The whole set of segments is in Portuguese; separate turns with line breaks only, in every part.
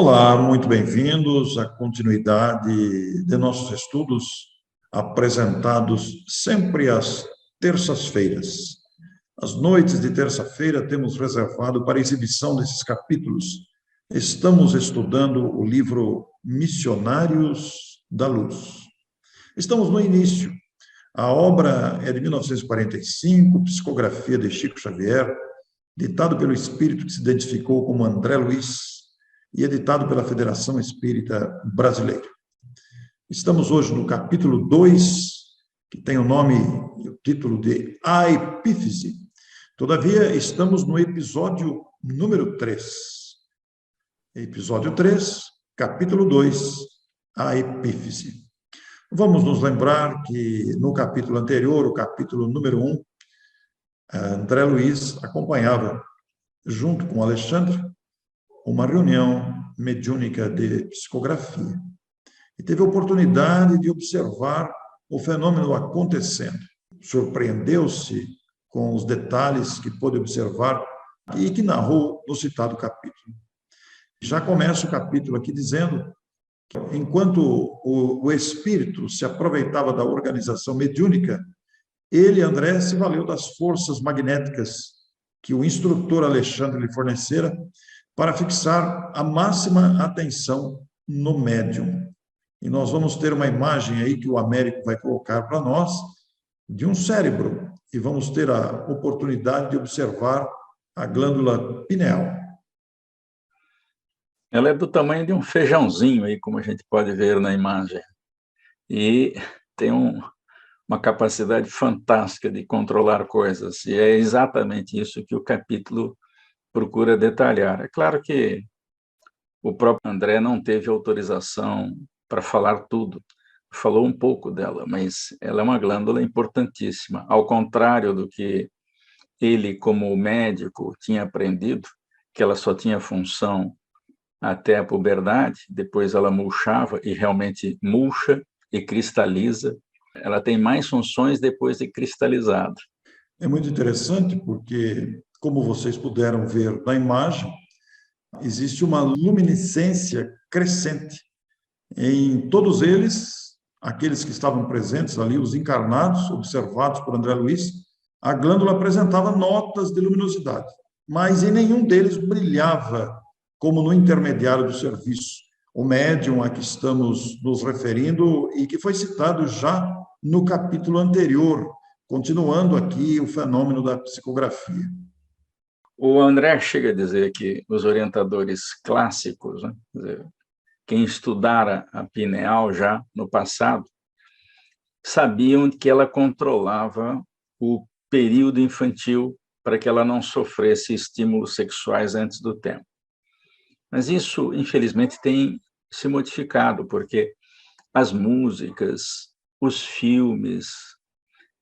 Olá, muito bem-vindos à continuidade de nossos estudos apresentados sempre às terças-feiras. As noites de terça-feira temos reservado para a exibição desses capítulos. Estamos estudando o livro Missionários da Luz. Estamos no início. A obra é de 1945, psicografia de Chico Xavier, ditado pelo espírito que se identificou como André Luiz, e editado pela Federação Espírita Brasileira. Estamos hoje no capítulo 2, que tem o nome e o título de A Epífise. Todavia, estamos no episódio número 3. Episódio 3, capítulo 2, A Epífise. Vamos nos lembrar que no capítulo anterior, o capítulo número 1, André Luiz acompanhava, junto com Alexandre, uma reunião mediúnica de psicografia e teve a oportunidade de observar o fenômeno acontecendo. Surpreendeu-se com os detalhes que pôde observar e que narrou no citado capítulo. Já começa o capítulo aqui dizendo que, enquanto o espírito se aproveitava da organização mediúnica, ele, André, se valeu das forças magnéticas que o instrutor Alexandre lhe fornecera para fixar a máxima atenção no médium. E nós vamos ter uma imagem aí que o Américo vai colocar para nós de um cérebro e vamos ter a oportunidade de observar a glândula pineal.
Ela é do tamanho de um feijãozinho aí, como a gente pode ver na imagem. E tem uma capacidade fantástica de controlar coisas. E é exatamente isso que o capítulo procura detalhar. É claro que o próprio André não teve autorização para falar tudo, falou um pouco dela, mas ela é uma glândula importantíssima, ao contrário do que ele, como médico, tinha aprendido, que ela só tinha função até a puberdade, depois ela murchava, e realmente murcha e cristaliza, ela tem mais funções depois de cristalizada.
É muito interessante porque, como vocês puderam ver na imagem, existe uma luminescência crescente em todos eles, aqueles que estavam presentes ali, os encarnados, observados por André Luiz. A glândula apresentava notas de luminosidade, mas em nenhum deles brilhava como no intermediário do serviço, o médium a que estamos nos referindo e que foi citado já no capítulo anterior, continuando aqui o fenômeno da psicografia.
O André chega a dizer que os orientadores clássicos, né, quer dizer, quem estudara a pineal já no passado, sabiam que ela controlava o período infantil para que ela não sofresse estímulos sexuais antes do tempo. Mas isso, infelizmente, tem se modificado, porque as músicas, os filmes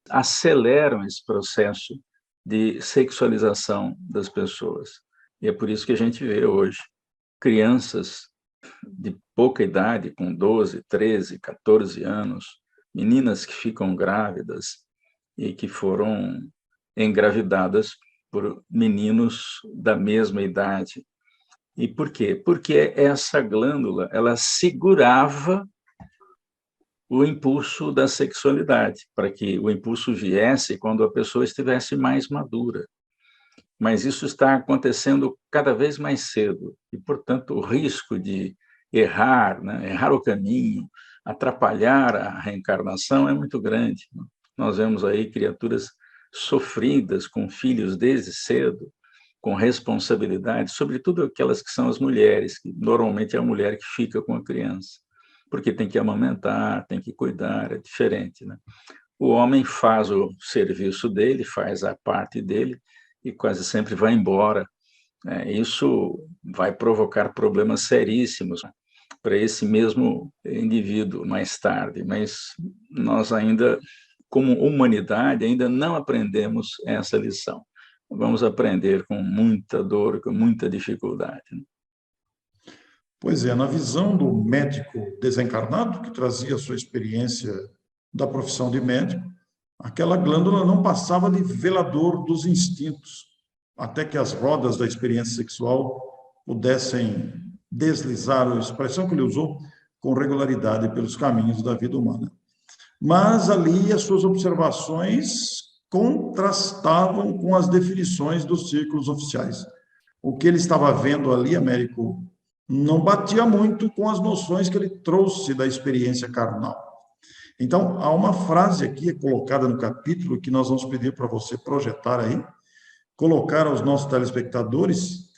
aceleram esse processo de sexualização das pessoas. E é por isso que a gente vê hoje crianças de pouca idade, com 12, 13, 14 anos, meninas que ficam grávidas e que foram engravidadas por meninos da mesma idade. E por quê? Porque essa glândula, ela segurava o impulso da sexualidade, para que o impulso viesse quando a pessoa estivesse mais madura. Mas isso está acontecendo cada vez mais cedo, e, portanto, o risco de errar, né, errar o caminho, atrapalhar a reencarnação é muito grande. Nós vemos aí criaturas sofridas com filhos desde cedo, com responsabilidade, sobretudo aquelas que são as mulheres, que normalmente é a mulher que fica com a criança, porque tem que amamentar, tem que cuidar, é diferente, né? O homem faz o serviço dele, faz a parte dele e quase sempre vai embora. Isso vai provocar problemas seríssimos para esse mesmo indivíduo mais tarde, mas nós ainda, como humanidade, ainda não aprendemos essa lição. Vamos aprender com muita dor, com muita dificuldade.
Pois é, na visão do médico desencarnado, que trazia a sua experiência da profissão de médico, aquela glândula não passava de velador dos instintos, até que as rodas da experiência sexual pudessem deslizar, a expressão que ele usou, com regularidade pelos caminhos da vida humana. Mas ali as suas observações contrastavam com as definições dos círculos oficiais. O que ele estava vendo ali, Américo, não batia muito com as noções que ele trouxe da experiência carnal. Então, há uma frase aqui colocada no capítulo que nós vamos pedir para você projetar aí, colocar aos nossos telespectadores,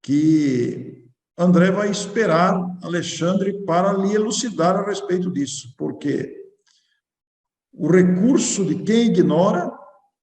que André vai esperar Alexandre para lhe elucidar a respeito disso, porque o recurso de quem ignora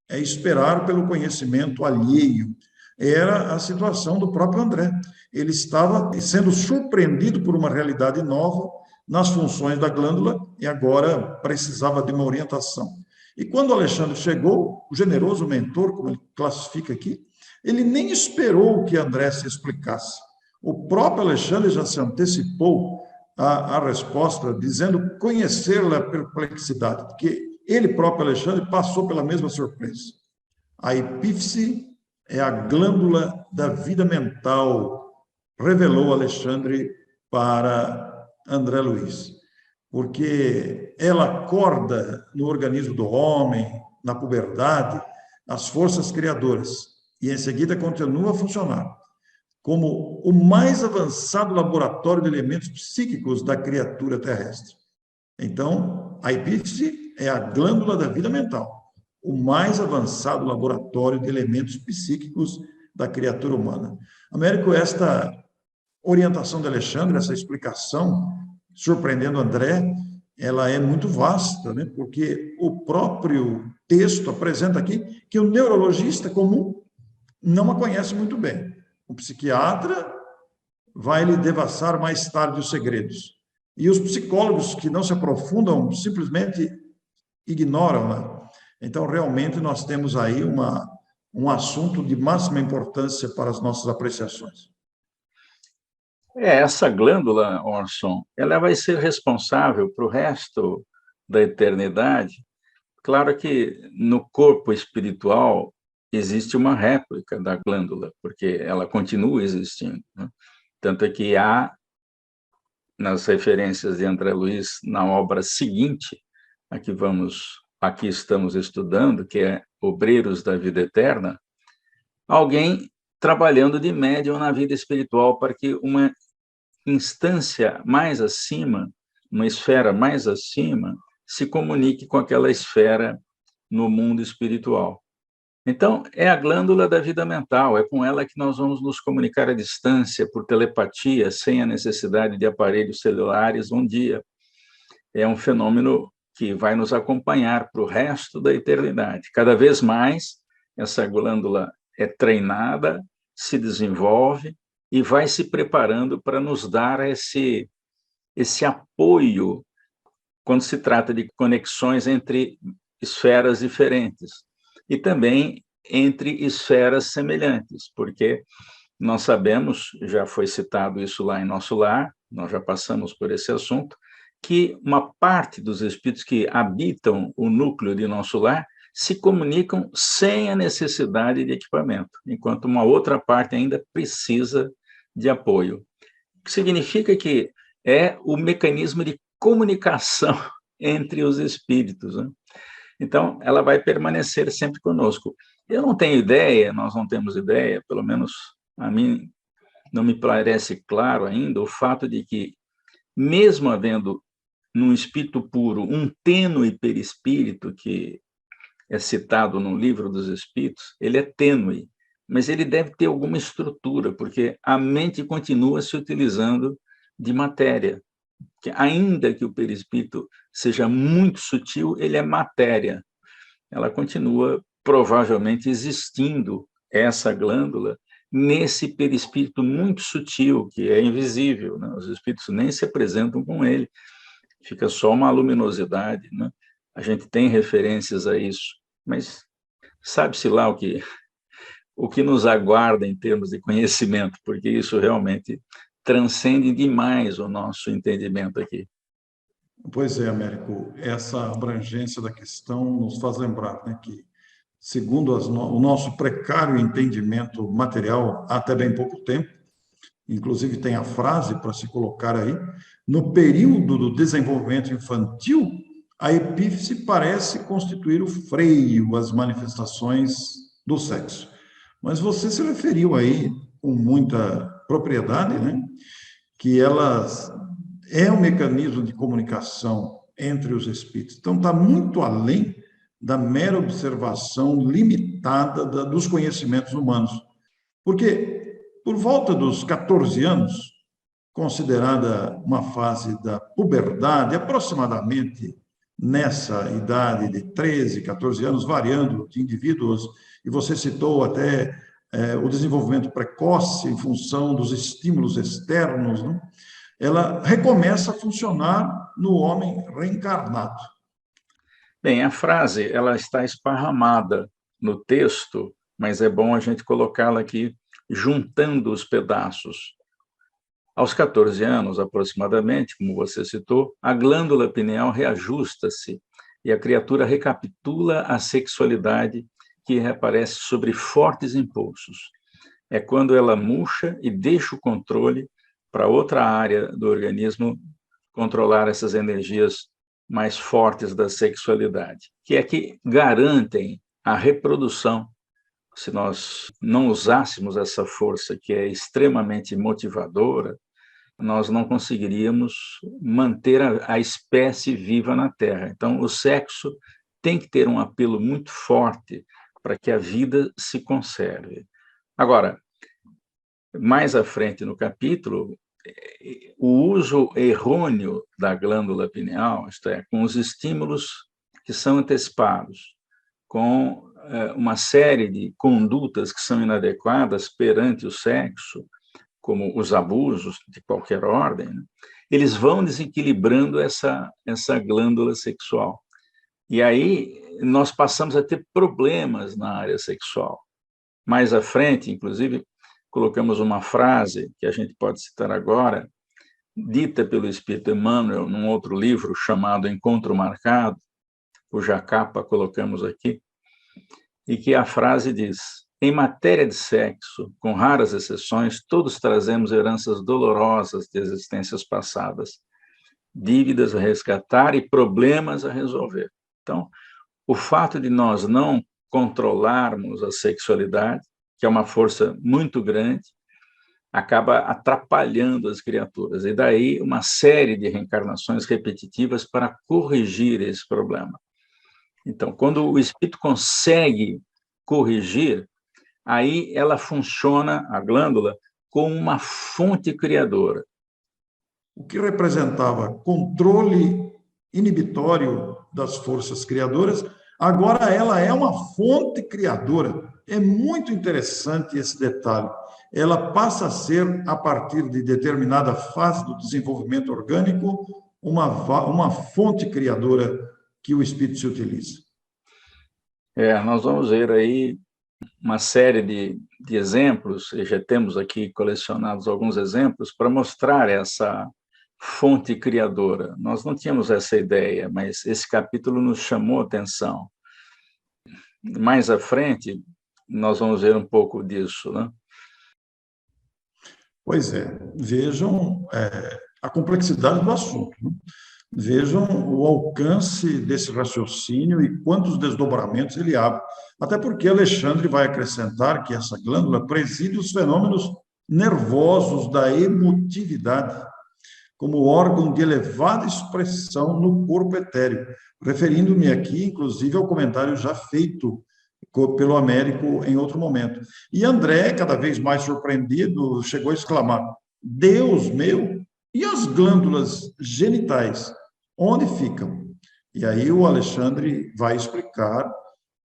é esperar pelo conhecimento alheio. Era a situação do próprio André. Ele estava sendo surpreendido por uma realidade nova nas funções da glândula e agora precisava de uma orientação. E quando Alexandre chegou, o generoso mentor, como ele classifica aqui, ele nem esperou que André se explicasse. O próprio Alexandre já se antecipou à resposta, dizendo conhecer-lhe a perplexidade, porque ele próprio, Alexandre, passou pela mesma surpresa. A epífise é a glândula da vida mental, revelou Alexandre para André Luiz, porque ela acorda no organismo do homem, na puberdade, as forças criadoras, e em seguida continua a funcionar como o mais avançado laboratório de elementos psíquicos da criatura terrestre. Então, a epífise é a glândula da vida mental, o mais avançado laboratório de elementos psíquicos da criatura humana. Américo, esta orientação de Alexandre, essa explicação, surpreendendo André, ela é muito vasta, né? Porque o próprio texto apresenta aqui que o neurologista comum não a conhece muito bem. O psiquiatra vai lhe devassar mais tarde os segredos. E os psicólogos que não se aprofundam simplesmente ignoram, né? Então, realmente, nós temos aí um assunto de máxima importância para as nossas apreciações.
Essa glândula, Orson, ela vai ser responsável para o resto da eternidade. Claro que no corpo espiritual existe uma réplica da glândula, porque ela continua existindo, né? Tanto é que há, nas referências de André Luiz, na obra seguinte, aqui estamos estudando, que é Obreiros da Vida Eterna, alguém trabalhando de médium na vida espiritual para que uma instância mais acima, uma esfera mais acima, se comunique com aquela esfera no mundo espiritual. Então, é a glândula da vida mental, é com ela que nós vamos nos comunicar à distância, por telepatia, sem a necessidade de aparelhos celulares um dia. É um fenômeno que vai nos acompanhar para o resto da eternidade. Cada vez mais, essa glândula é treinada, se desenvolve e vai se preparando para nos dar esse apoio quando se trata de conexões entre esferas diferentes e também entre esferas semelhantes, porque nós sabemos, já foi citado isso lá em Nosso Lar, nós já passamos por esse assunto, que uma parte dos espíritos que habitam o núcleo de Nosso Lar se comunicam sem a necessidade de equipamento, enquanto uma outra parte ainda precisa de apoio. O que significa que é o mecanismo de comunicação entre os espíritos, né? Então, ela vai permanecer sempre conosco. Eu não tenho ideia, nós não temos ideia, pelo menos a mim não me parece claro ainda, o fato de que, mesmo havendo num espírito puro um tênue perispírito, que é citado no Livro dos Espíritos, ele é tênue, mas ele deve ter alguma estrutura, porque a mente continua se utilizando de matéria. Que ainda que o perispírito seja muito sutil, ele é matéria. Ela continua provavelmente existindo, essa glândula, nesse perispírito muito sutil, que é invisível, né? Os espíritos nem se apresentam com ele, fica só uma luminosidade, né? A gente tem referências a isso, mas sabe-se lá o que nos aguarda em termos de conhecimento, porque isso realmente transcende demais o nosso entendimento aqui.
Pois é, Américo, essa abrangência da questão nos faz lembrar, né, que, segundo o nosso precário entendimento material, há até bem pouco tempo, inclusive tem a frase para se colocar aí, no período do desenvolvimento infantil, a epífise parece constituir o freio às manifestações do sexo. Mas você se referiu aí com muita propriedade, né, que elas é um mecanismo de comunicação entre os espíritos. Então, está muito além da mera observação limitada dos conhecimentos humanos. Porque, por volta dos 14 anos, considerada uma fase da puberdade, aproximadamente nessa idade de 13, 14 anos, variando de indivíduos, e você citou até o desenvolvimento precoce em função dos estímulos externos, né? Ela recomeça a funcionar no homem reencarnado.
Bem, a frase ela está esparramada no texto, mas é bom a gente colocá-la aqui juntando os pedaços. Aos 14 anos, aproximadamente, como você citou, a glândula pineal reajusta-se e a criatura recapitula a sexualidade que reaparece sobre fortes impulsos. É quando ela murcha e deixa o controle para outra área do organismo controlar essas energias mais fortes da sexualidade, que é que garantem a reprodução. Se nós não usássemos essa força que é extremamente motivadora, nós não conseguiríamos manter a espécie viva na Terra. Então, o sexo tem que ter um apelo muito forte para que a vida se conserve. Agora, mais à frente no capítulo, o uso errôneo da glândula pineal, isto é, com os estímulos que são antecipados, com uma série de condutas que são inadequadas perante o sexo, como os abusos de qualquer ordem, né? Eles vão desequilibrando essa glândula sexual. E aí nós passamos a ter problemas na área sexual. Mais à frente, inclusive, colocamos uma frase que a gente pode citar agora, dita pelo Espírito Emmanuel num outro livro chamado Encontro Marcado, cuja capa colocamos aqui, e que a frase diz: em matéria de sexo, com raras exceções, todos trazemos heranças dolorosas de existências passadas, dívidas a resgatar e problemas a resolver. Então, o fato de nós não controlarmos a sexualidade, que é uma força muito grande, acaba atrapalhando as criaturas. E daí uma série de reencarnações repetitivas para corrigir esse problema. Então, quando o espírito consegue corrigir, aí ela funciona, a glândula, como uma fonte criadora.
O que representava controle inibitório das forças criadoras, agora ela é uma fonte criadora. É muito interessante esse detalhe. Ela passa a ser, a partir de determinada fase do desenvolvimento orgânico, uma fonte criadora que o espírito se utiliza.
Nós vamos ver aí uma série de exemplos, e já temos aqui colecionados alguns exemplos, para mostrar essa fonte criadora. Nós não tínhamos essa ideia, mas esse capítulo nos chamou a atenção. Mais à frente, nós vamos ver um pouco disso, né?
Pois é, vejam a complexidade do assunto, né? Vejam o alcance desse raciocínio e quantos desdobramentos ele abre. Até porque Alexandre vai acrescentar que essa glândula preside os fenômenos nervosos da emotividade, como órgão de elevada expressão no corpo etéreo, referindo-me aqui, inclusive, ao comentário já feito pelo Américo em outro momento. E André, cada vez mais surpreendido, chegou a exclamar: Deus meu, e as glândulas genitais, onde ficam? E aí o Alexandre vai explicar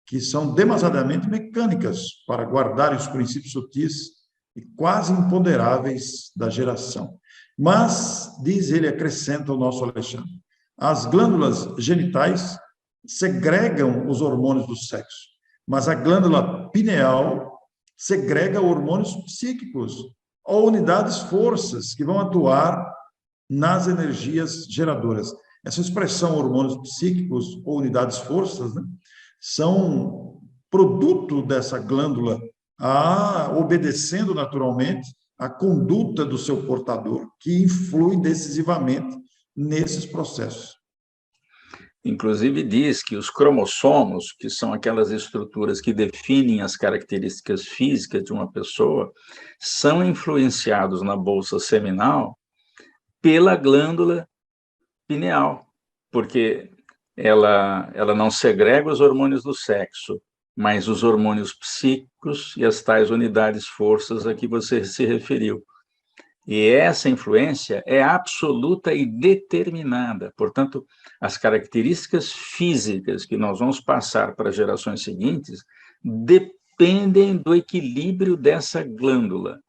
que são demasiadamente mecânicas para guardar os princípios sutis e quase imponderáveis da geração. Mas, diz ele, acrescenta o nosso Alexandre, as glândulas genitais segregam os hormônios do sexo, mas a glândula pineal segrega hormônios psíquicos ou unidades forças que vão atuar nas energias geradoras. Essa expressão hormônios psíquicos ou unidades forças, né, são produto dessa glândula obedecendo naturalmente a conduta do seu portador, que influi decisivamente nesses processos.
Inclusive diz que os cromossomos, que são aquelas estruturas que definem as características físicas de uma pessoa, são influenciados na bolsa seminal pela glândula pineal, porque ela não segrega os hormônios do sexo, mas os hormônios psíquicos e as tais unidades forças a que você se referiu. E essa influência é absoluta e determinada. Portanto, as características físicas que nós vamos passar para as gerações seguintes dependem do equilíbrio dessa glândula.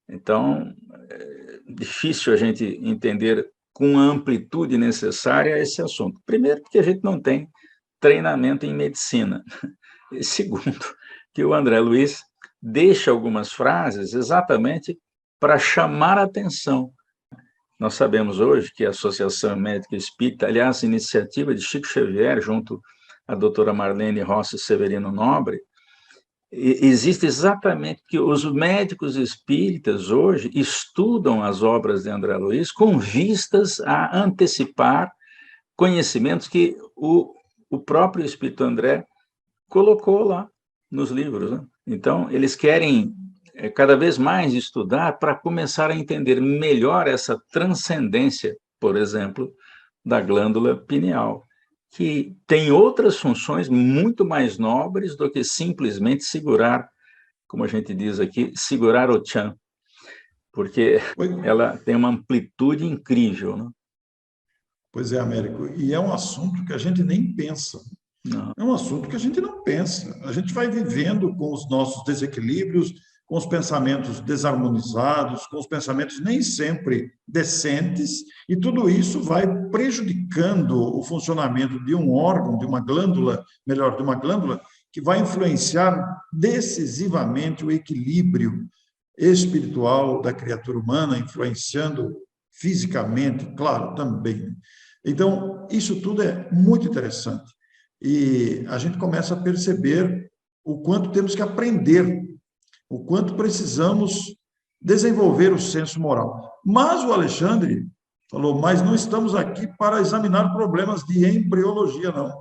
Então, é difícil a gente entender com a amplitude necessária esse assunto. Primeiro, porque a gente não tem treinamento em medicina. E segundo, que o André Luiz deixa algumas frases exatamente para chamar a atenção. Nós sabemos hoje que a Associação Médica Espírita, aliás, a iniciativa de Chico Xavier, junto à doutora Marlene Rossi Severino Nobre, existe exatamente que os médicos espíritas hoje estudam as obras de André Luiz com vistas a antecipar conhecimentos que o próprio Espírito André colocou lá nos livros, né? Então, eles querem cada vez mais estudar para começar a entender melhor essa transcendência, por exemplo, da glândula pineal, que tem outras funções muito mais nobres do que simplesmente segurar, como a gente diz aqui, segurar o tchan, porque ela tem uma amplitude incrível, né?
Pois é, Américo, e é um assunto que a gente nem pensa.
Não.
É um assunto que a gente não pensa. A gente vai vivendo com os nossos desequilíbrios, com os pensamentos desarmonizados, com os pensamentos nem sempre decentes, e tudo isso vai prejudicando o funcionamento de um órgão, de uma glândula, melhor, de uma glândula, que vai influenciar decisivamente o equilíbrio espiritual da criatura humana, influenciando fisicamente, claro, também. Então, isso tudo é muito interessante. E a gente começa a perceber o quanto temos que aprender, o quanto precisamos desenvolver o senso moral. Mas o Alexandre falou, mas não estamos aqui para examinar problemas de embriologia, não.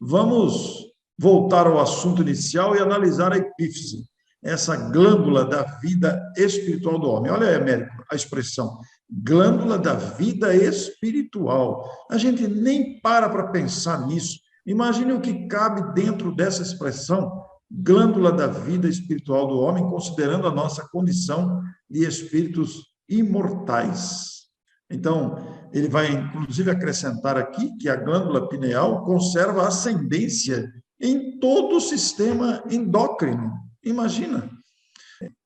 Vamos voltar ao assunto inicial e analisar a epífise, essa glândula da vida espiritual do homem. Olha aí, Américo, a expressão, glândula da vida espiritual. A gente nem para pensar nisso. Imagine o que cabe dentro dessa expressão, glândula da vida espiritual do homem, considerando a nossa condição de espíritos imortais. Então, ele vai, inclusive, acrescentar aqui que a glândula pineal conserva ascendência em todo o sistema endócrino. Imagina,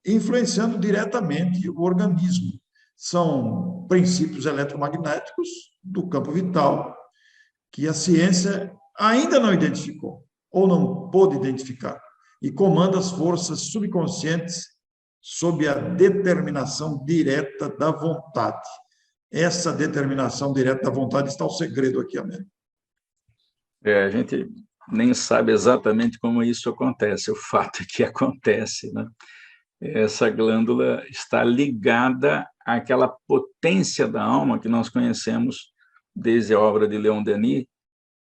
influenciando diretamente o organismo. São princípios eletromagnéticos do campo vital que a ciência ainda não identificou, ou não pôde identificar, e comanda as forças subconscientes sob a determinação direta da vontade. Essa determinação direta da vontade está o segredo aqui, Américo.
A gente nem sabe exatamente como isso acontece, o fato é que acontece, né? Essa glândula está ligada àquela potência da alma que nós conhecemos desde a obra de Leon Denis,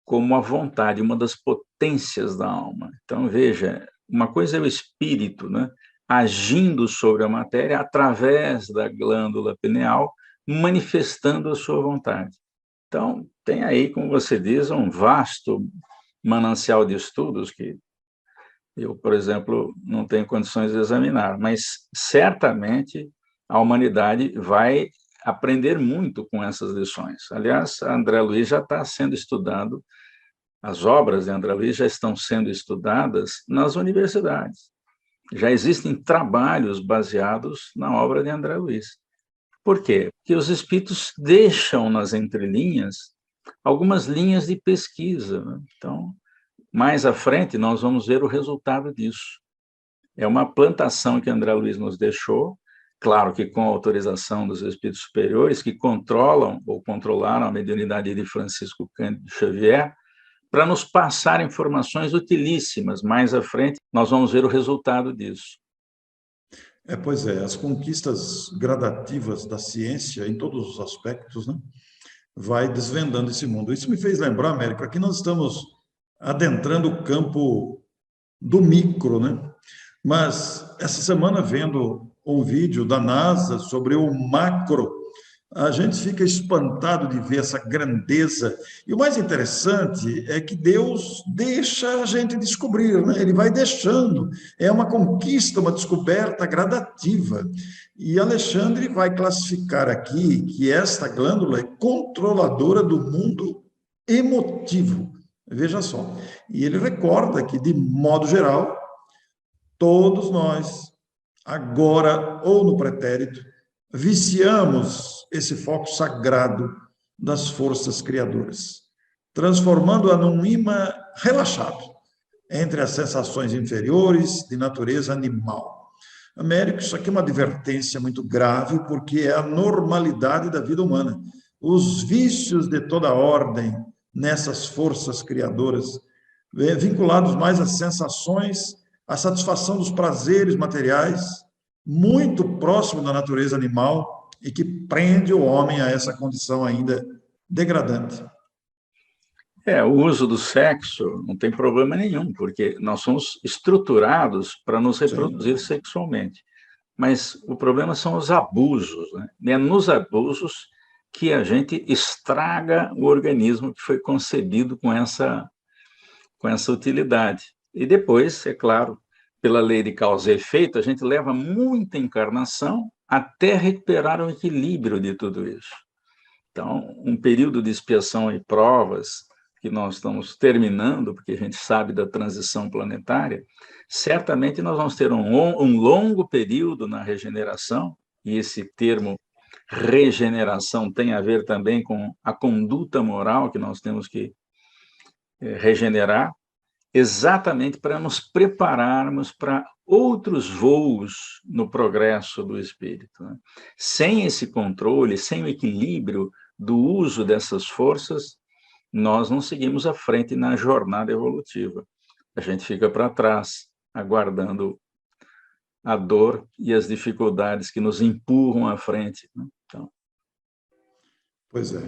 como a vontade, uma das potências da alma. Então, veja, uma coisa é o espírito, né, agindo sobre a matéria através da glândula pineal, manifestando a sua vontade. Então, tem aí, como você diz, um vasto manancial de estudos que eu, por exemplo, não tenho condições de examinar, mas certamente a humanidade vai aprender muito com essas lições. Aliás, André Luiz já está sendo estudado, as obras de André Luiz já estão sendo estudadas nas universidades. Já existem trabalhos baseados na obra de André Luiz. Por quê? Porque os espíritos deixam nas entrelinhas algumas linhas de pesquisa, né? Então, mais à frente, nós vamos ver o resultado disso. É uma plantação que André Luiz nos deixou, claro que com a autorização dos espíritos superiores, que controlam ou controlaram a mediunidade de Francisco Cândido Xavier, para nos passar informações utilíssimas. Mais à frente, nós vamos ver o resultado disso.
Pois é, as conquistas gradativas da ciência, em todos os aspectos, né, vai desvendando esse mundo. Isso me fez lembrar, América, que nós estamos adentrando o campo do micro, né? Mas essa semana, vendo um vídeo da NASA sobre o macro, a gente fica espantado de ver essa grandeza. E o mais interessante é que Deus deixa a gente descobrir, né? Ele vai deixando. É uma conquista, uma descoberta gradativa. E Alexandre vai classificar aqui que esta glândula é controladora do mundo emotivo. Veja só. E ele recorda que, de modo geral, todos nós, agora ou no pretérito, viciamos esse foco sagrado das forças criadoras, transformando-a num imã relaxado entre as sensações inferiores de natureza animal. Américo, isso aqui é uma advertência muito grave, porque é a normalidade da vida humana. Os vícios de toda ordem nessas forças criadoras, vinculados mais às sensações, à satisfação dos prazeres materiais, muito próximo da natureza animal e que prende o homem a essa condição ainda degradante.
O uso do sexo não tem problema nenhum, porque nós somos estruturados para nos reproduzir
Sim.
sexualmente. Mas o problema são os abusos, né? É nos abusos que a gente estraga o organismo que foi concebido com essa utilidade. E depois, é claro, pela lei de causa e efeito, a gente leva muita encarnação até recuperar o equilíbrio de tudo isso. Então, um período de expiação e provas que nós estamos terminando, porque a gente sabe da transição planetária, certamente nós vamos ter um longo período na regeneração, e esse termo regeneração tem a ver também com a conduta moral que nós temos que regenerar, exatamente para nos prepararmos para outros voos no progresso do espírito, né? Sem esse controle, sem o equilíbrio do uso dessas forças, nós não seguimos à frente na jornada evolutiva. A gente fica para trás, aguardando a dor e as dificuldades que nos empurram à frente, né? Então,
Pois é.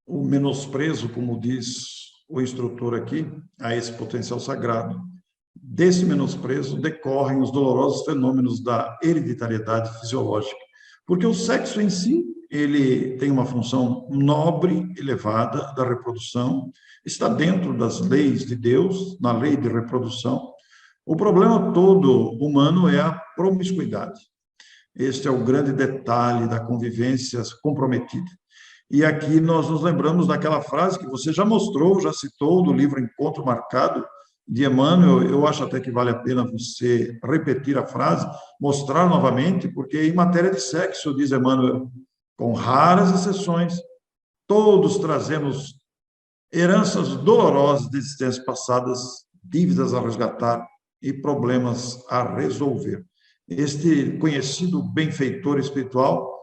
O menosprezo, como diz o instrutor aqui, a esse potencial sagrado, desse menosprezo decorrem os dolorosos fenômenos da hereditariedade fisiológica, porque o sexo em si, ele tem uma função nobre, elevada da reprodução, está dentro das leis de Deus, na lei de reprodução. O problema todo humano é a promiscuidade. Este é o grande detalhe da convivência comprometida. E aqui nós nos lembramos daquela frase que você já mostrou, já citou, do livro Encontro Marcado, de Emmanuel. Eu acho até que vale a pena você repetir a frase, mostrar novamente, porque em matéria de sexo, diz Emmanuel, com raras exceções, todos trazemos heranças dolorosas de existências passadas, dívidas a resgatar e problemas a resolver. Este conhecido benfeitor espiritual,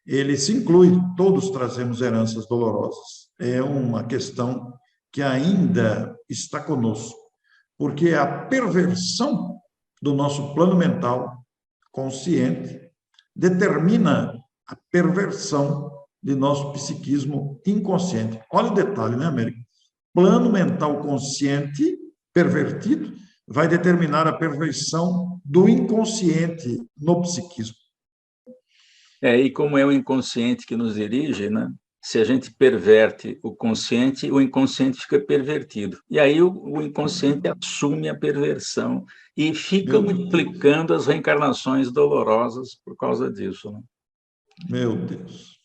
ele se inclui, todos trazemos heranças dolorosas. É uma questão que ainda está conosco, porque a perversão do nosso plano mental consciente determina a perversão de nosso psiquismo inconsciente. Olha o detalhe, né, América? Plano mental consciente pervertido vai determinar a perversão do inconsciente no psiquismo.
e como é o inconsciente que nos dirige, né? Se a gente perverte o inconsciente fica pervertido. E aí o inconsciente assume a perversão e fica multiplicando as reencarnações dolorosas por causa disso, né?
Meu Deus.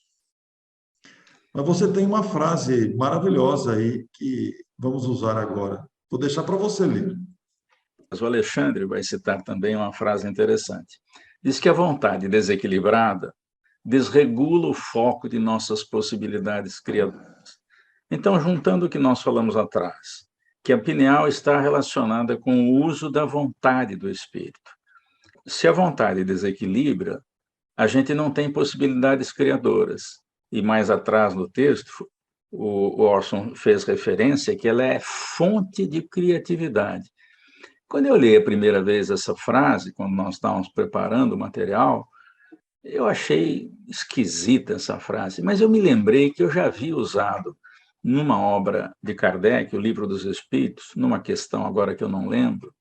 Mas você tem uma frase maravilhosa aí que vamos usar agora. Vou deixar para você ler.
Mas o Alexandre vai citar também uma frase interessante. Diz que a vontade desequilibrada desregula o foco de nossas possibilidades criadoras. Então, juntando o que nós falamos atrás, que a pineal está relacionada com o uso da vontade do espírito. Se a vontade desequilibra, a gente não tem possibilidades criadoras. E mais atrás no texto, o Orson fez referência que ela é fonte de criatividade. Quando eu li a primeira vez essa frase, quando nós estávamos preparando o material, eu achei esquisita essa frase, mas eu me lembrei que eu já havia usado numa obra de Kardec, o Livro dos Espíritos, numa questão agora que eu não lembro,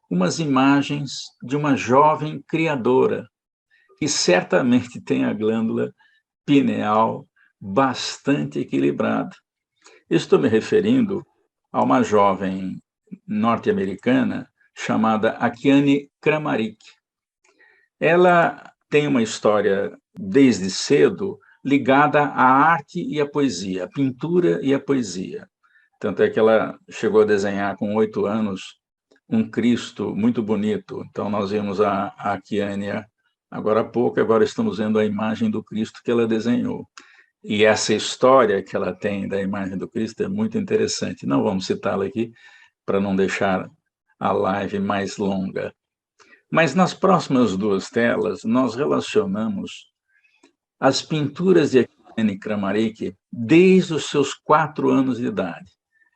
umas imagens de uma jovem criadora, que certamente tem a glândula pineal bastante equilibrada. Estou me referindo a uma jovem norte-americana chamada Akiane Kramaric. Ela tem uma história desde cedo ligada à arte e à poesia, à pintura e à poesia. Tanto é que ela chegou a desenhar com 8 anos um Cristo muito bonito. Então nós vimos a Kiânia agora há pouco, agora estamos vendo a imagem do Cristo que ela desenhou. E essa história que ela tem da imagem do Cristo é muito interessante. Não vamos citá-la aqui para não deixar a live mais longa. Mas nas próximas 2 telas, nós relacionamos as pinturas de Akiane Kramaric desde os seus 4 anos de idade,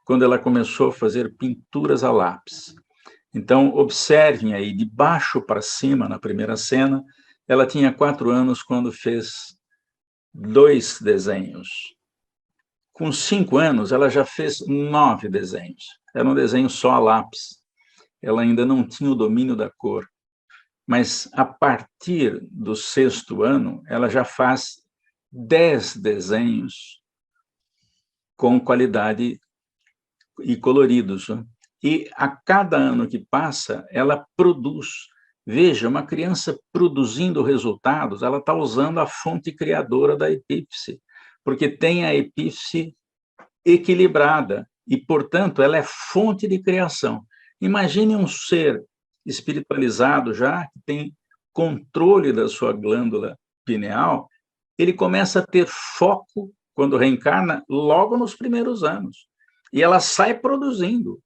quando ela começou a fazer pinturas a lápis. Então, observem aí, de baixo para cima, na primeira cena, ela tinha 4 anos quando fez 2 desenhos. Com 5 anos, ela já fez 9 desenhos. Era um desenho só a lápis. Ela ainda não tinha o domínio da cor. Mas, a partir do 6º ano, ela já faz 10 desenhos com qualidade e coloridos. E, a cada ano que passa, ela produz. Veja, uma criança produzindo resultados, ela está usando a fonte criadora da epífise, porque tem a epífise equilibrada e, portanto, ela é fonte de criação. Imagine um ser espiritualizado já, que tem controle da sua glândula pineal, ele começa a ter foco quando reencarna logo nos primeiros anos. E ela sai produzindo.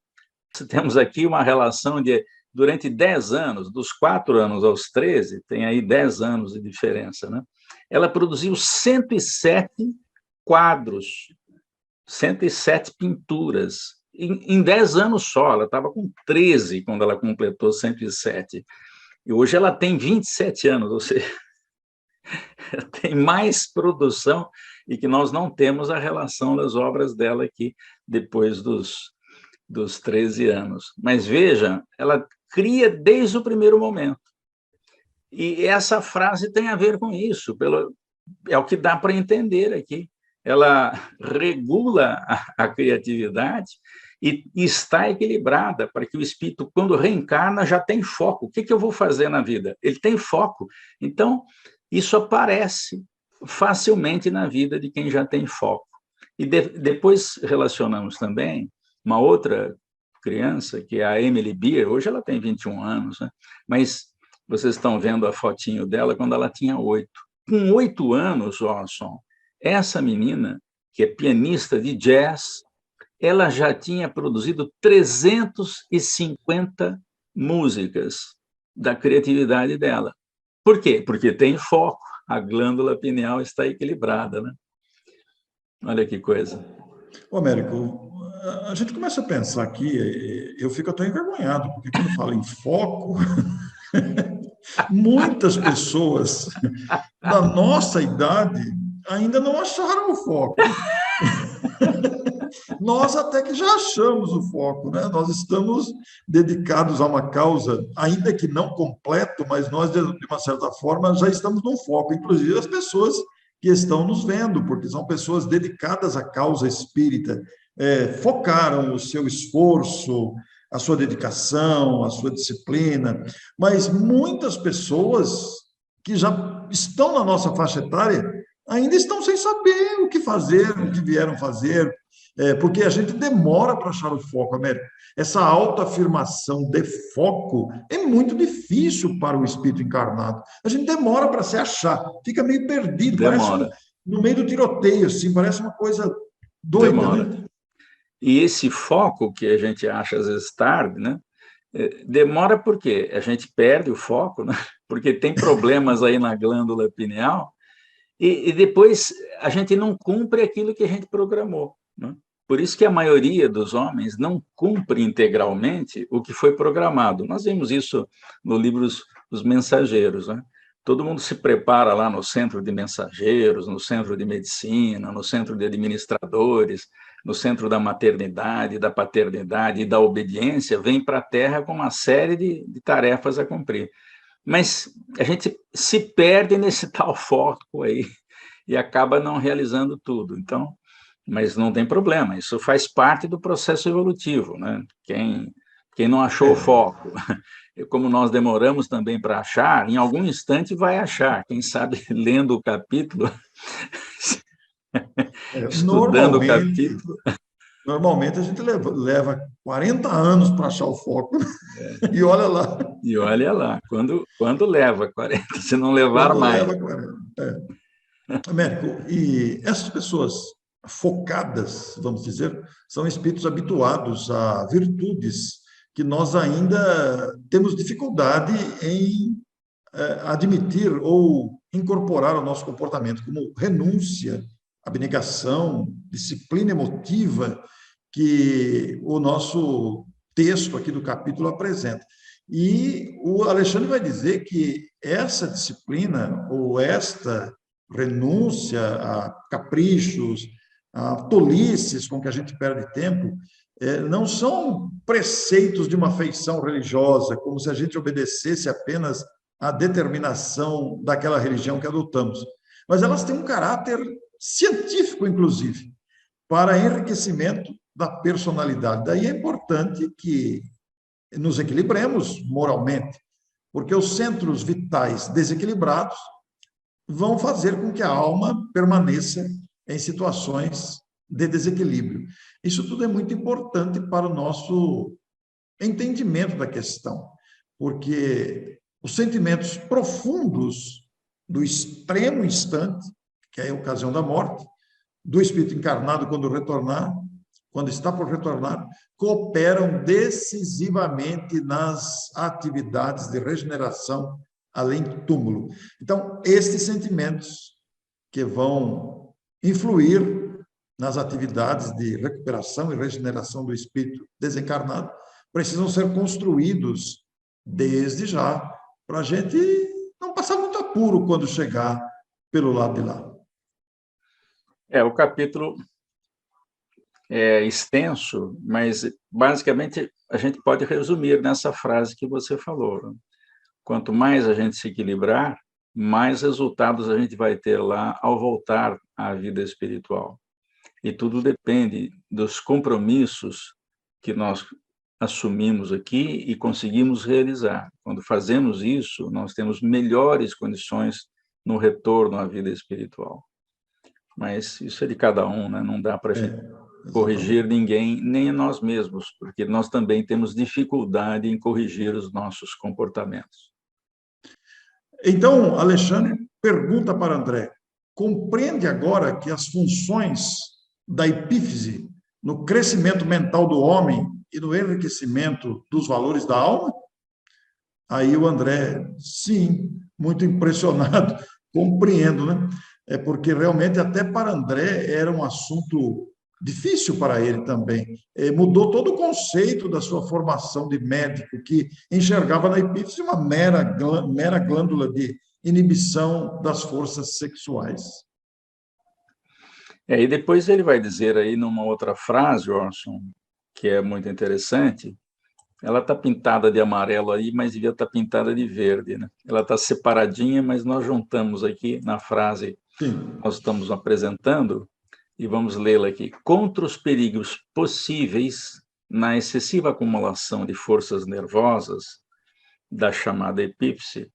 Temos aqui uma relação de, durante 10 anos, dos 4 anos aos 13, tem aí 10 anos de diferença, né? Ela produziu 107 quadros, 107 pinturas, em 10 anos só. Ela estava com 13 quando ela completou 107. E hoje ela tem 27 anos, ou seja, tem mais produção e que nós não temos a relação das obras dela aqui depois dos 13 anos. Mas veja, ela cria desde o primeiro momento. E essa frase tem a ver com isso, é o que dá para entender aqui. Ela regula a criatividade e está equilibrada para que o espírito, quando reencarna, já tem foco. O que eu vou fazer na vida? Ele tem foco. Então, isso aparece facilmente na vida de quem já tem foco. E depois relacionamos também uma outra criança, que é a Emily Beer. Hoje ela tem 21 anos, né? Mas vocês estão vendo a fotinho dela quando ela tinha 8. Com 8 anos, Orson, essa menina, que é pianista de jazz, ela já tinha produzido 350 músicas da criatividade dela. Por quê? Porque tem foco, a glândula pineal está equilibrada, né? Olha que coisa.
Ô, Américo, a gente começa a pensar aqui, eu fico até envergonhado, porque quando fala em foco, muitas pessoas da nossa idade ainda não acharam o foco. Nós até que já achamos o foco, né? Nós estamos dedicados a uma causa, ainda que não completo, mas nós, de uma certa forma, já estamos no foco, inclusive as pessoas que estão nos vendo, porque são pessoas dedicadas à causa espírita, focaram o seu esforço, a sua dedicação, a sua disciplina, mas muitas pessoas que já estão na nossa faixa etária ainda estão sem saber o que fazer, o que vieram fazer, porque a gente demora para achar o foco, Américo. Essa autoafirmação de foco é muito difícil para o espírito encarnado. A gente demora para se achar, fica meio perdido,
Demora.
parece no meio do tiroteio, assim, parece uma coisa doida,
Demora.
né?
E esse foco que a gente acha às vezes tarde, né? Demora porque a gente perde o foco, né? Porque tem problemas aí na glândula pineal e depois a gente não cumpre aquilo que a gente programou, né? Por isso que a maioria dos homens não cumpre integralmente o que foi programado. Nós vemos isso no livro Os Mensageiros, né? Todo mundo se prepara lá no centro de mensageiros, no centro de medicina, no centro de administradores, no centro da maternidade, da paternidade e da obediência, vem para a Terra com uma série de tarefas a cumprir. Mas a gente se perde nesse tal foco aí e acaba não realizando tudo. Então, mas não tem problema, isso faz parte do processo evolutivo, né? Quem não achou o foco, como nós demoramos também para achar, em algum instante vai achar, quem sabe lendo o capítulo, estudando o
Normalmente,
capítulo.
normalmente a gente leva 40 anos para achar o foco, e olha lá,
E olha lá, quando leva 40, se não levar
quando
mais.
leva 40. Américo, e essas pessoas focadas, vamos dizer, são espíritos habituados a virtudes que nós ainda temos dificuldade em admitir ou incorporar ao nosso comportamento, como renúncia, abnegação, disciplina emotiva, que o nosso texto aqui do capítulo apresenta. E o Alexandre vai dizer que essa disciplina ou esta renúncia a caprichos, a tolices com que a gente perde tempo, não são preceitos de uma feição religiosa, como se a gente obedecesse apenas à determinação daquela religião que adotamos. Mas elas têm um caráter científico, inclusive, para enriquecimento da personalidade. Daí é importante que nos equilibremos moralmente, porque os centros vitais desequilibrados vão fazer com que a alma permaneça em situações de desequilíbrio. Isso tudo é muito importante para o nosso entendimento da questão, porque os sentimentos profundos do extremo instante, que é a ocasião da morte, do espírito encarnado quando retornar, quando está por retornar, cooperam decisivamente nas atividades de regeneração além do túmulo. Então, estes sentimentos que vão influir nas atividades de recuperação e regeneração do espírito desencarnado precisam ser construídos desde já, para a gente não passar muito apuro quando chegar pelo lado de lá.
O capítulo é extenso, mas basicamente a gente pode resumir nessa frase que você falou, né? Quanto mais a gente se equilibrar, mais resultados a gente vai ter lá ao voltar à vida espiritual. E tudo depende dos compromissos que nós assumimos aqui e conseguimos realizar. Quando fazemos isso, nós temos melhores condições no retorno à vida espiritual. Mas isso é de cada um, né? Não dá para a gente corrigir ninguém, nem nós mesmos, porque nós também temos dificuldade em corrigir os nossos comportamentos.
Então, Alexandre pergunta para André: compreende agora que as funções da epífise no crescimento mental do homem e no enriquecimento dos valores da alma? Aí o André, sim, muito impressionado, compreendo, né? É porque realmente até para André era um assunto difícil para ele também. Mudou todo o conceito da sua formação de médico, que enxergava na epífise uma mera glândula de inibição das forças sexuais.
E depois ele vai dizer aí numa outra frase, Orson, que é muito interessante, ela está pintada de amarelo aí, mas devia estar pintada de verde, né? Ela está separadinha, mas nós juntamos aqui na frase que nós estamos apresentando, e vamos lê-la aqui. Contra os perigos possíveis na excessiva acumulação de forças nervosas da chamada epífise,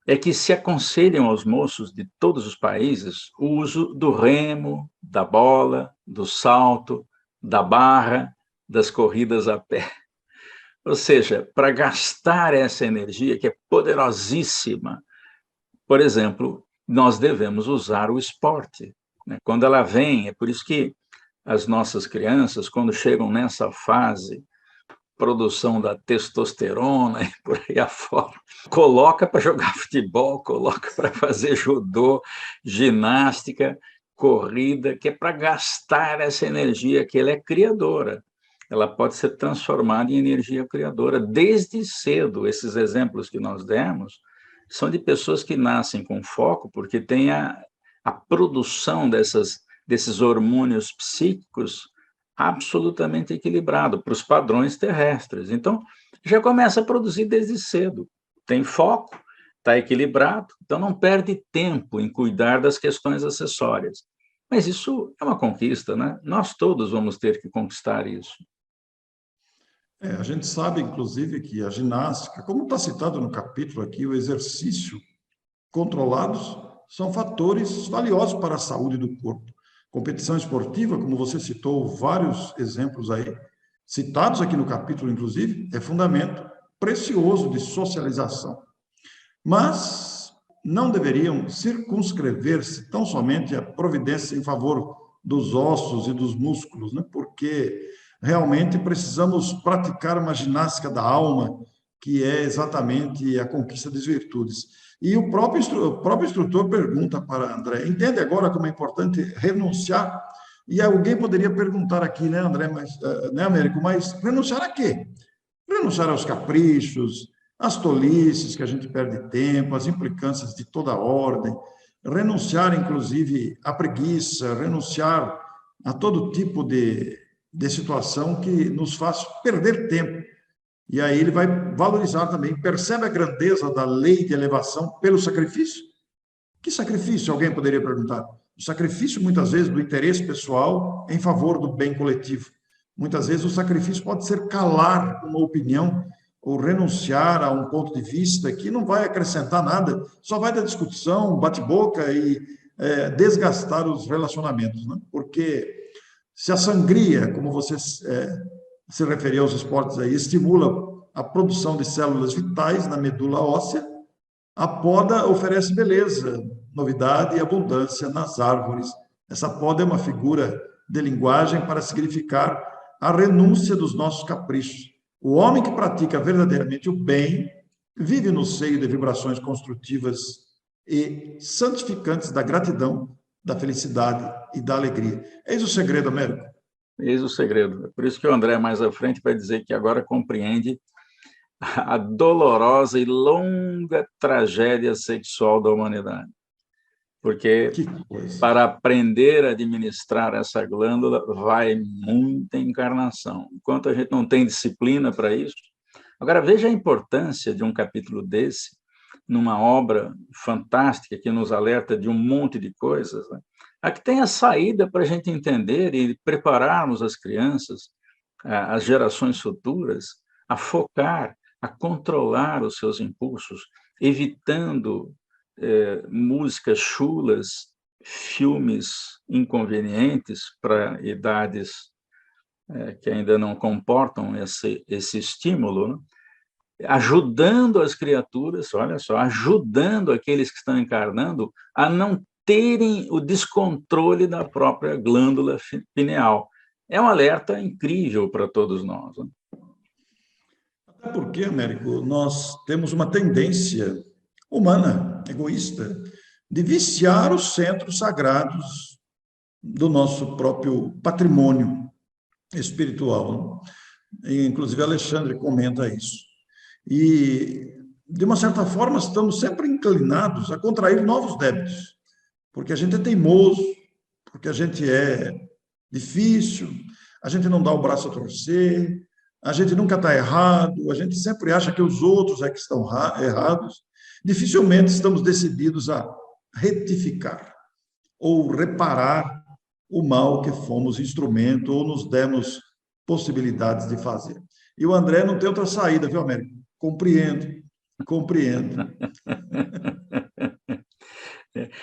é que se aconselham aos moços de todos os países o uso do remo, da bola, do salto, da barra, das corridas a pé. Ou seja, para gastar essa energia, que é poderosíssima, por exemplo, nós devemos usar o esporte, né? Quando ela vem, é por isso que as nossas crianças, quando chegam nessa fase, produção da testosterona e por aí afora, coloca para jogar futebol, coloca para fazer judô, ginástica, corrida, que é para gastar essa energia, que ela é criadora. Ela pode ser transformada em energia criadora desde cedo. Esses exemplos que nós demos são de pessoas que nascem com foco, porque têm a produção desses hormônios psíquicos absolutamente equilibrado para os padrões terrestres. Então, já começa a produzir desde cedo. Tem foco, está equilibrado, então não perde tempo em cuidar das questões acessórias. Mas isso é uma conquista, né? Nós todos vamos ter que conquistar isso.
A gente sabe, inclusive, que a ginástica, como está citado no capítulo aqui, o exercício controlados são fatores valiosos para a saúde do corpo. Competição esportiva, como você citou vários exemplos aí, citados aqui no capítulo, inclusive, é fundamento precioso de socialização. Mas não deveriam circunscrever-se tão somente a providência em favor dos ossos e dos músculos, né? Porque realmente precisamos praticar uma ginástica da alma, que é exatamente a conquista das virtudes. E o próprio instrutor pergunta para André, entende agora como é importante renunciar? E alguém poderia perguntar aqui, né, André, né, Américo, mas renunciar a quê? Renunciar aos caprichos, às tolices que a gente perde tempo, às implicâncias de toda ordem, renunciar, inclusive, à preguiça, renunciar a todo tipo de situação que nos faz perder tempo. E aí ele vai valorizar também. Percebe a grandeza da lei de elevação pelo sacrifício? Que sacrifício? Alguém poderia perguntar. O sacrifício, muitas vezes, do interesse pessoal em favor do bem coletivo. Muitas vezes o sacrifício pode ser calar uma opinião ou renunciar a um ponto de vista que não vai acrescentar nada, só vai dar discussão, bate-boca e desgastar os relacionamentos, né? Porque se a sangria, como você se referir aos esportes aí, estimula a produção de células vitais na medula óssea, a poda oferece beleza, novidade e abundância nas árvores. Essa poda é uma figura de linguagem para significar a renúncia dos nossos caprichos. O homem que pratica verdadeiramente o bem vive no seio de vibrações construtivas e santificantes da gratidão, da felicidade e da alegria. Eis o segredo, Américo.
Eis o segredo. É por isso que o André, mais à frente, vai dizer que agora compreende a dolorosa e longa tragédia sexual da humanidade. Porque para aprender a administrar essa glândula vai muita encarnação. Enquanto a gente não tem disciplina para isso. Agora, veja a importância de um capítulo desse, numa obra fantástica que nos alerta de um monte de coisas, né? Aqui tem a saída para a gente entender e prepararmos as crianças, as gerações futuras, a focar, a controlar os seus impulsos, evitando músicas chulas, filmes inconvenientes para idades que ainda não comportam esse estímulo, né? Ajudando as criaturas, olha só, ajudando aqueles que estão encarnando a não terem o descontrole da própria glândula pineal. É um alerta incrível para todos nós, né?
Até porque, Américo, nós temos uma tendência humana, egoísta, de viciar os centros sagrados do nosso próprio patrimônio espiritual. Inclusive, Alexandre comenta isso. E, de uma certa forma, estamos sempre inclinados a contrair novos débitos, porque a gente é teimoso, porque a gente é difícil, a gente não dá o braço a torcer, a gente nunca está errado, a gente sempre acha que os outros é que estão errados. Dificilmente estamos decididos a retificar ou reparar o mal que fomos instrumento ou nos demos possibilidades de fazer. E o André não tem outra saída, viu, Américo? Compreendo, compreendo.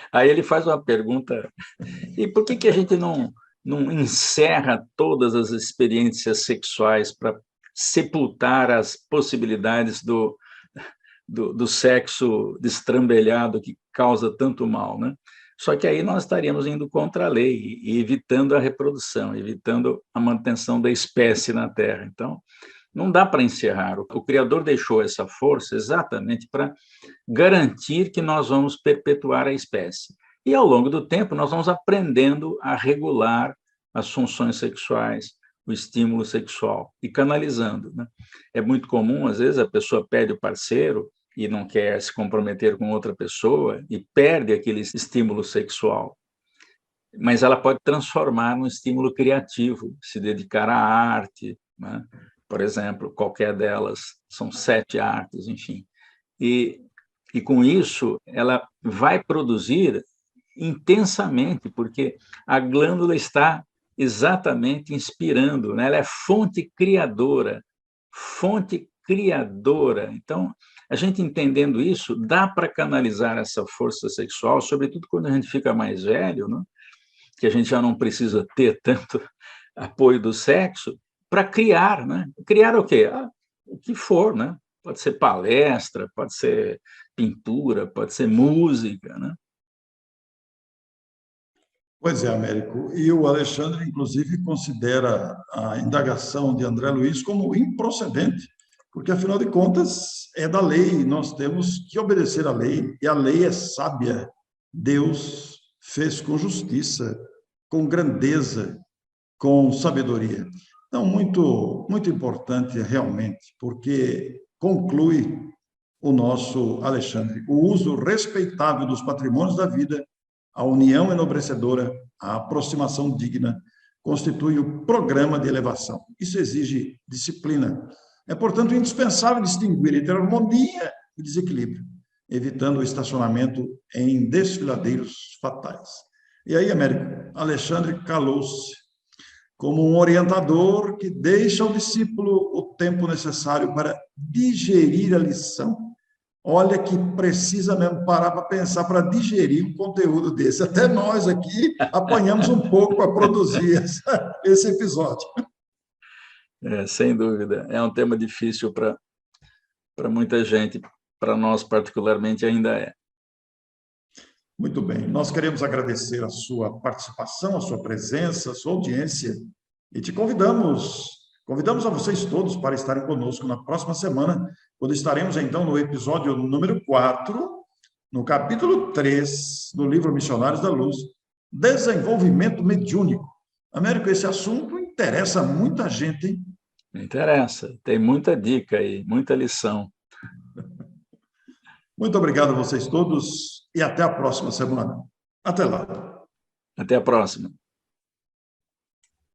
Aí ele faz uma pergunta, e por que a gente não encerra todas as experiências sexuais para sepultar as possibilidades do sexo destrambelhado que causa tanto mal, né? Só que aí nós estaríamos indo contra a lei e evitando a reprodução, evitando a manutenção da espécie na Terra. Então, não dá para encerrar. O Criador deixou essa força exatamente para garantir que nós vamos perpetuar a espécie. E, ao longo do tempo, nós vamos aprendendo a regular as funções sexuais, o estímulo sexual, e canalizando, né? É muito comum, às vezes, a pessoa perde o parceiro e não quer se comprometer com outra pessoa e perde aquele estímulo sexual, mas ela pode transformar num estímulo criativo, se dedicar à arte, né? Por exemplo, qualquer delas, são 7 artes, enfim. E, e com isso, ela vai produzir intensamente, porque a glândula está exatamente inspirando, né? Ela é fonte criadora, fonte criadora. Então, a gente entendendo isso, dá para canalizar essa força sexual, sobretudo quando a gente fica mais velho, né? Que a gente já não precisa ter tanto apoio do sexo, para criar, né? Criar o quê? O que for, né? Pode ser palestra, pode ser pintura, pode ser música, né?
Pois é, Américo. E o Alexandre, inclusive, considera a indagação de André Luiz como improcedente, porque, afinal de contas, é da lei, nós temos que obedecer à lei, e a lei é sábia. Deus fez com justiça, com grandeza, com sabedoria. Então, muito importante realmente, porque conclui o nosso Alexandre, o uso respeitável dos patrimônios da vida, a união enobrecedora, a aproximação digna, constitui o programa de elevação. Isso exige disciplina. É, portanto, indispensável distinguir entre harmonia e desequilíbrio, evitando o estacionamento em desfiladeiros fatais. E aí, Américo, Alexandre calou-se como um orientador que deixa ao discípulo o tempo necessário para digerir a lição. Olha que precisa mesmo parar para pensar, para digerir um conteúdo desse. Até nós aqui apanhamos um pouco para produzir esse episódio.
Sem dúvida. É um tema difícil para muita gente, para nós particularmente ainda é.
Muito bem, nós queremos agradecer a sua participação, a sua presença, a sua audiência e te convidamos a vocês todos para estarem conosco na próxima semana, quando estaremos então no episódio número 4, no capítulo 3 do livro Missionários da Luz, Desenvolvimento Mediúnico. Américo, esse assunto interessa muita gente, hein?
Interessa, tem muita dica aí, muita lição.
Muito obrigado a vocês todos e até a próxima semana. Até lá.
Até a próxima.